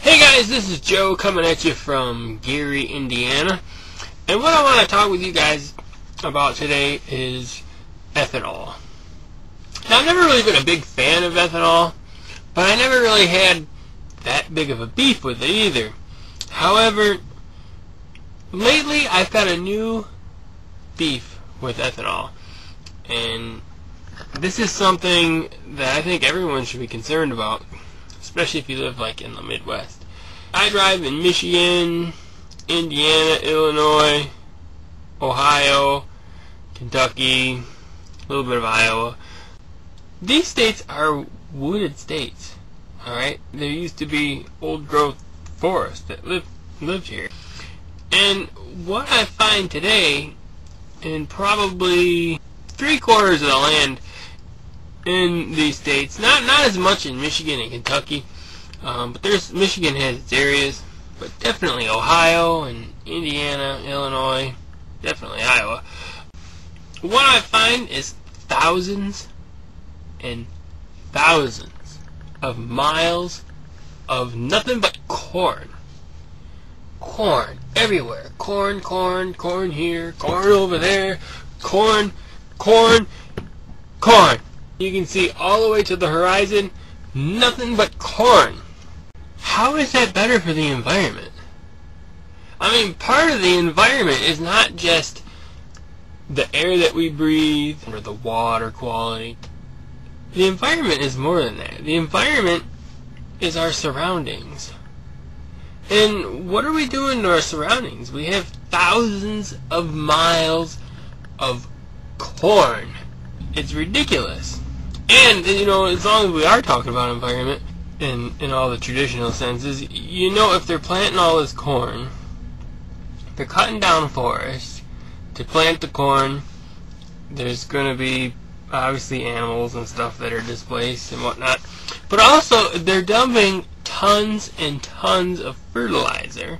Hey guys, this is Joe coming at you from Gary, Indiana. And what I want to talk with you guys about today is ethanol. Now, I've never really been a big fan of ethanol, but I never really had that big of a beef with it either. However, lately I've got a new beef with ethanol. And this is something that I think everyone should be concerned about, especially if you live like in the Midwest. I drive in Michigan, Indiana, Illinois, Ohio, Kentucky, a little bit of Iowa. These states are wooded states, alright? There used to be old growth forests that lived here. And what I find today, in probably 3/4 of the land in these states, not as much in Michigan and Kentucky, but Michigan has its areas, but definitely Ohio and Indiana, Illinois, definitely Iowa. What I find is thousands and thousands of miles of nothing but corn. Corn everywhere. Corn here, corn over there, corn. You can see all the way to the horizon, nothing but corn. How is that better for the environment? I mean, part of the environment is not just the air that we breathe or the water quality. The environment is more than that. The environment is our surroundings. And what are we doing to our surroundings? We have thousands of miles of corn. It's ridiculous. And, you know, as long as we are talking about environment in all the traditional senses, you know, if they're planting all this corn, they're cutting down forests to plant the corn. There's going to be obviously animals and stuff that are displaced and whatnot. But also, they're dumping tons and tons of fertilizer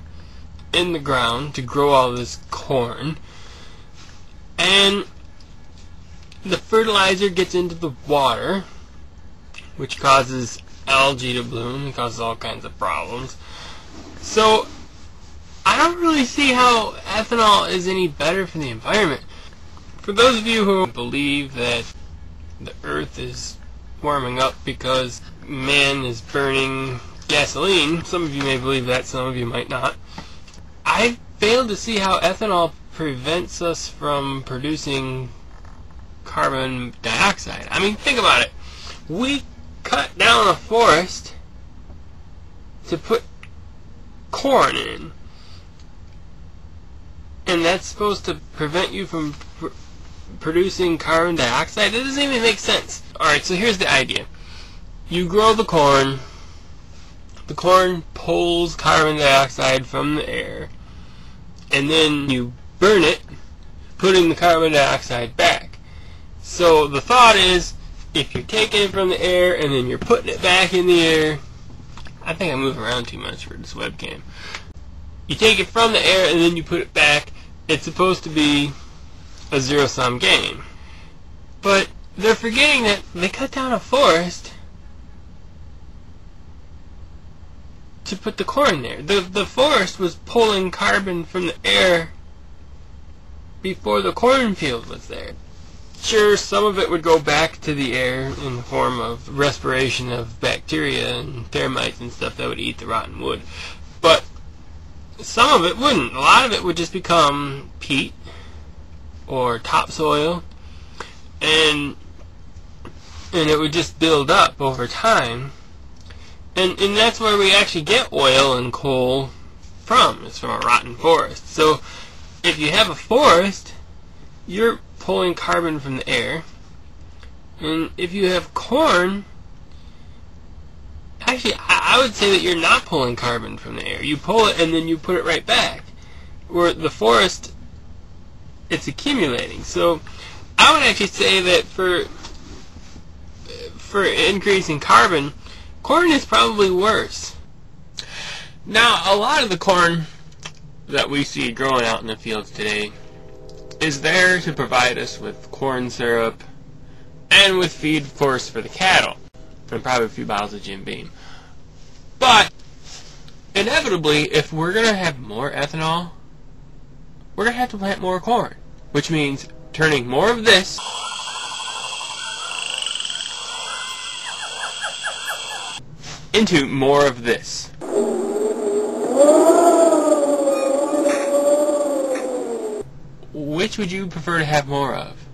in the ground to grow all this corn. And the fertilizer gets into the water, which causes algae to bloom. It causes all kinds of problems. So, I don't really see how ethanol is any better for the environment. For those of you who believe that the earth is warming up because man is burning gasoline, some of you may believe that, some of you might not. I fail to see how ethanol prevents us from producing carbon dioxide. I mean, think about it. We cut down a forest to put corn in, and that's supposed to prevent you from producing carbon dioxide? That doesn't even make sense. Alright, so here's the idea. You grow the corn pulls carbon dioxide from the air, and then you burn it, putting the carbon dioxide back. So the thought is, if you're taking it from the air and then you're putting it back in the air, I think I move around too much for this webcam. You take it from the air and then you put it back, it's supposed to be a zero-sum game. But they're forgetting that they cut down a forest to put the corn there. The forest was pulling carbon from the air before the cornfield was there. Sure, some of it would go back to the air in the form of respiration of bacteria and termites and stuff that would eat the rotten wood. But some of it wouldn't. A lot of it would just become peat or topsoil, and it would just build up over time. And that's where we actually get oil and coal from. It's from a rotten forest. So if you have a forest, you're pulling carbon from the air. And if you have corn, actually I would say that you're not pulling carbon from the air. You pull it and then you put it right back. Where the forest, it's accumulating. So I would actually say that for increasing carbon, corn is probably worse. Now, a lot of the corn that we see growing out in the fields today is there to provide us with corn syrup and with feed, of course, for the cattle, and probably a few bottles of Jim Beam. But inevitably, if we're going to have more ethanol, we're going to have to plant more corn, which means turning more of this into more of this. Which would you prefer to have more of?